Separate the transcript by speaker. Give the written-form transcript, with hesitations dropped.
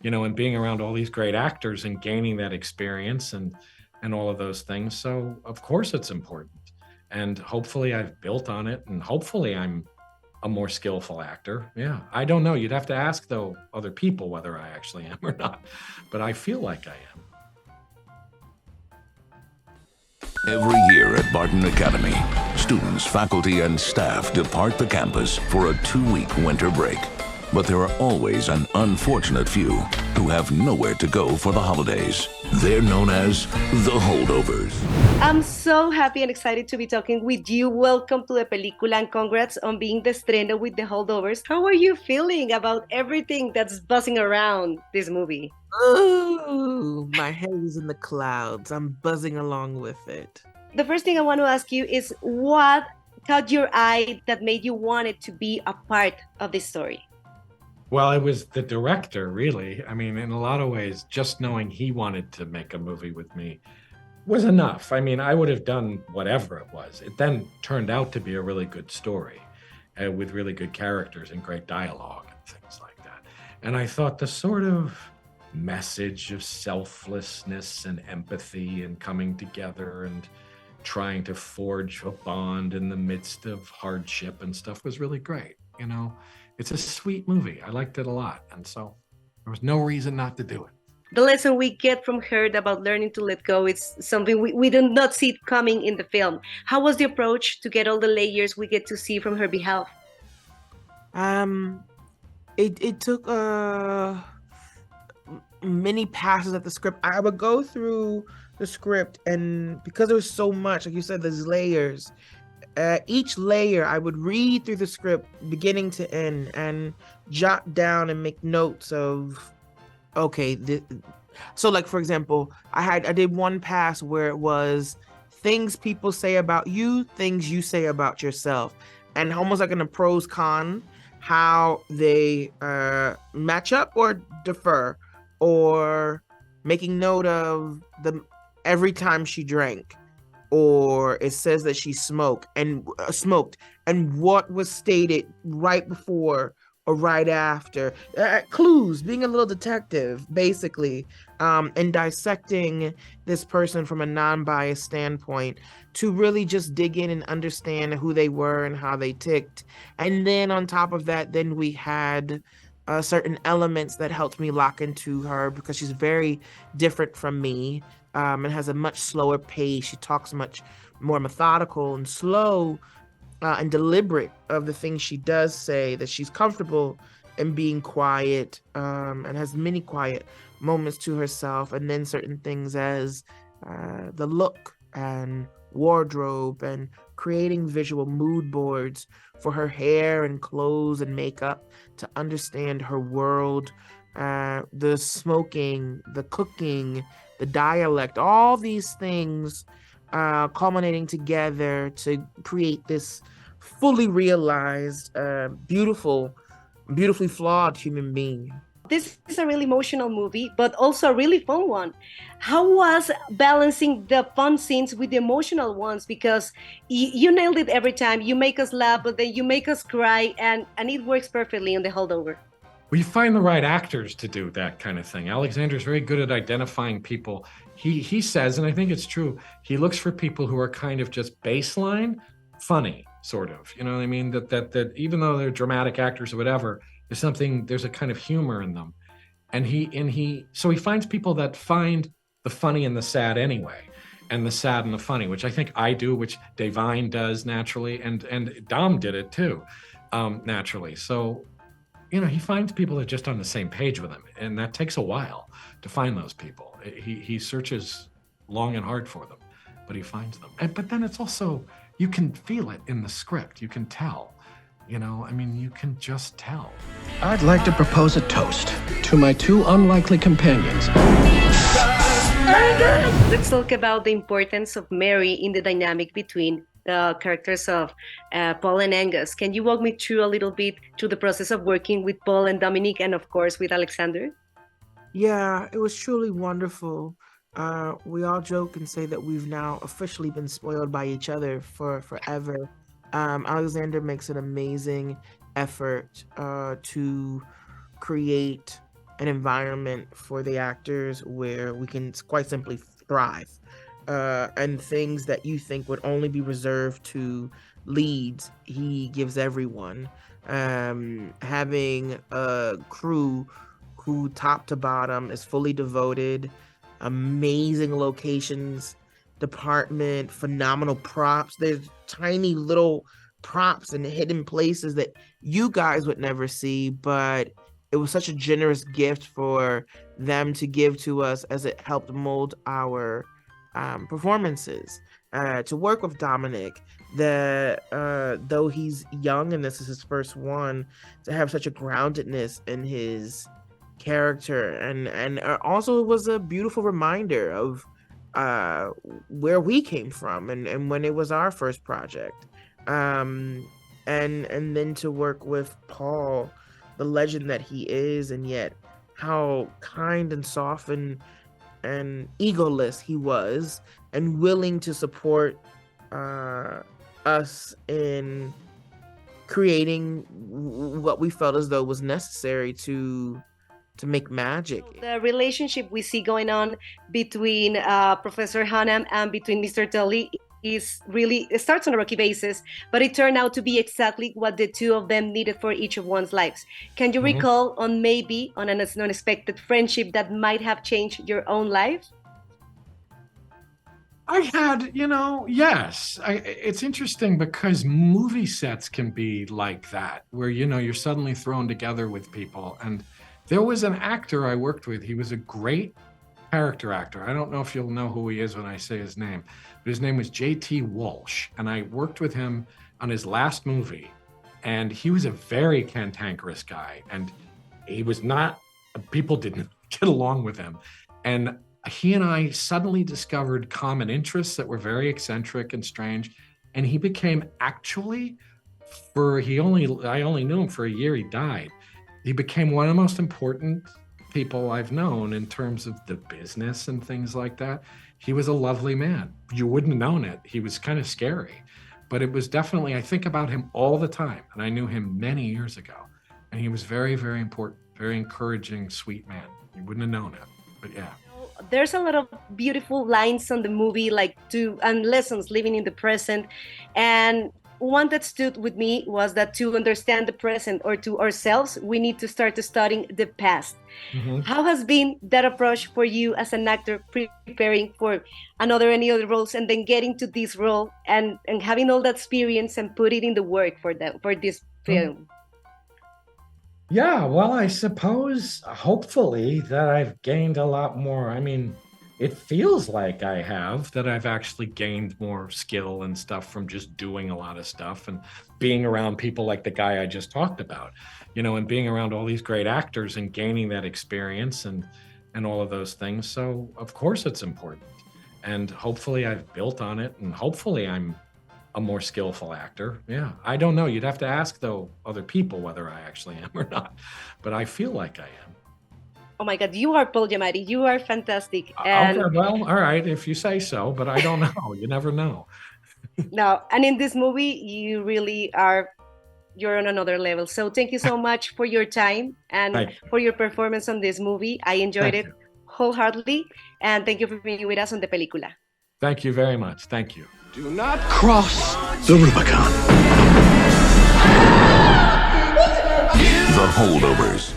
Speaker 1: and being around all these great actors and gaining that experience and all of those things. So of course it's important. And hopefully I've built on it, and hopefully I'm a more skillful actor. Yeah. I don't know. You'd have to ask though other people whether I actually am or not. But I feel like I am.
Speaker 2: Every year at Barton Academy, students, faculty, and staff depart the campus for a 2-week winter break. But there are always an unfortunate few who have nowhere to go for the holidays. They're known as the Holdovers.
Speaker 3: I'm so happy and excited to be talking with you. Welcome to De Película and congrats on being the Estreno with the Holdovers. How are you feeling about everything that's buzzing around this movie?
Speaker 4: Oh, my head is in the clouds. I'm buzzing along with it.
Speaker 3: The first thing I want to ask you is what caught your eye that made you want it to be a part of this story?
Speaker 1: Well, it was the director, really. I mean, in a lot of ways, just knowing he wanted to make a movie with me was enough. I mean, I would have done whatever it was. It then turned out to be a really good story with really good characters and great dialogue and things like that. And I thought the sort of message of selflessness and empathy and coming together and trying to forge a bond in the midst of hardship and stuff was really great, It's a sweet movie. I liked it a lot. And so there was no reason not to do it.
Speaker 3: The lesson we get from her about learning to let go is something we do not see it coming in the film. How was the approach to get all the layers we get to see from her behalf?
Speaker 4: It took many passes at the script. I would go through the script, and because there was so much, like you said, there's layers. Each layer, I would read through the script beginning to end and jot down and make notes of, okay, so like, for example, I did one pass where it was things people say about you, things you say about yourself, and almost like in a pros con, how they match up or differ, or making note of every time she drank, or it says that she smoked and what was stated right before or right after. Clues, being a little detective, basically, and dissecting this person from a non-biased standpoint to really just dig in and understand who they were and how they ticked. And then on top of that, then we had certain elements that helped me lock into her because she's very different from me. And has a much slower pace. She talks much more methodical and slow and deliberate of the things she does say, that she's comfortable in being quiet and has many quiet moments to herself. And then certain things as the look and wardrobe and creating visual mood boards for her hair and clothes and makeup to understand her world, the smoking, the cooking, the dialect, all these things culminating together to create this fully realized, beautifully flawed human being.
Speaker 3: This is a really emotional movie, but also a really fun one. How was balancing the fun scenes with the emotional ones? Because you nailed it every time. You make us laugh, but then you make us cry, and it works perfectly in The Holdover.
Speaker 1: Well, you find the right actors to do that kind of thing. Alexander's very good at identifying people. He says, and I think it's true, he looks for people who are kind of just baseline funny, sort of. You know what I mean? That even though they're dramatic actors or whatever, there's a kind of humor in them. So he finds people that find the funny and the sad anyway, and the sad and the funny, which I think I do, which Devine does naturally, and Dom did it too, naturally. So he finds people that are just on the same page with him, and that takes a while to find those people. He searches long and hard for them, but he finds them. But then it's also, you can feel it in the script. You can tell. You can just tell.
Speaker 5: I'd like to propose a toast to my two unlikely companions.
Speaker 3: Let's talk about the importance of Mary in the dynamic between the characters of Paul and Angus. Can you walk me through a little bit through the process of working with Paul and Dominic, and of course with Alexander?
Speaker 4: Yeah, it was truly wonderful. We all joke and say that we've now officially been spoiled by each other for forever. Alexander makes an amazing effort to create an environment for the actors where we can quite simply thrive. And things that you think would only be reserved to leads, he gives everyone. Having a crew who top to bottom is fully devoted, amazing locations department, phenomenal props. There's tiny little props and hidden places that you guys would never see, but it was such a generous gift for them to give to us as it helped mold our performances. To work with Dominic, though he's young and this is his first one, to have such a groundedness in his character, and also it was a beautiful reminder of where we came from and when it was our first project. And then to work with Paul, the legend that he is, and yet how kind and soft and egoless he was, and willing to support us in creating what we felt as though was necessary to make magic.
Speaker 3: The relationship we see going on between Professor Hanam and between Mr. Tully is really, it starts on a rocky basis, but it turned out to be exactly what the two of them needed for each of one's lives. Can you recall on maybe on an unexpected friendship that might have changed your own life?
Speaker 1: I had, yes. It's interesting because movie sets can be like that, where, you're suddenly thrown together with people. And there was an actor I worked with. He was a great character actor. I don't know if you'll know who he is when I say his name, but his name was J.T. Walsh. And I worked with him on his last movie. And he was a very cantankerous guy. And he was not, people didn't get along with him. And he and I suddenly discovered common interests that were very eccentric and strange. And he became actually, I only knew him for a year, he died. He became one of the most important people I've known in terms of the business and things like that. He was a lovely man. You wouldn't have known it. He was kind of scary, but it was definitely, I think about him all the time. And I knew him many years ago. And he was very, very important, very encouraging, sweet man. You wouldn't have known it, but yeah.
Speaker 3: There's a lot of beautiful lines on the movie, and lessons living in the present. And one that stood with me was that to understand the present or to ourselves, we need to start studying the past. How has been that approach for you as an actor, preparing for any other roles and then getting to this role and having all that experience and put it in the work for this film?
Speaker 1: Yeah, well, I suppose hopefully that I've gained a lot more. I mean, it feels like I have, that I've actually gained more skill and stuff from just doing a lot of stuff and being around people like the guy I just talked about, and being around all these great actors and gaining that experience and all of those things. So of course it's important. And hopefully I've built on it, and hopefully I'm a more skillful actor. Yeah, I don't know. You'd have to ask, though, other people whether I actually am or not. But I feel like I am.
Speaker 3: Oh my God, you are Paul Giamatti. You are fantastic.
Speaker 1: Okay, well, all right, if you say so, but I don't know. You never know.
Speaker 3: No, and in this movie, you really are, you're on another level. So thank you so much for your time and for your performance on this movie. I enjoyed it wholeheartedly. And thank you for being with us on De Película.
Speaker 1: Thank you very much. Thank you.
Speaker 5: Do not cross the Rubicon.
Speaker 2: The Holdovers.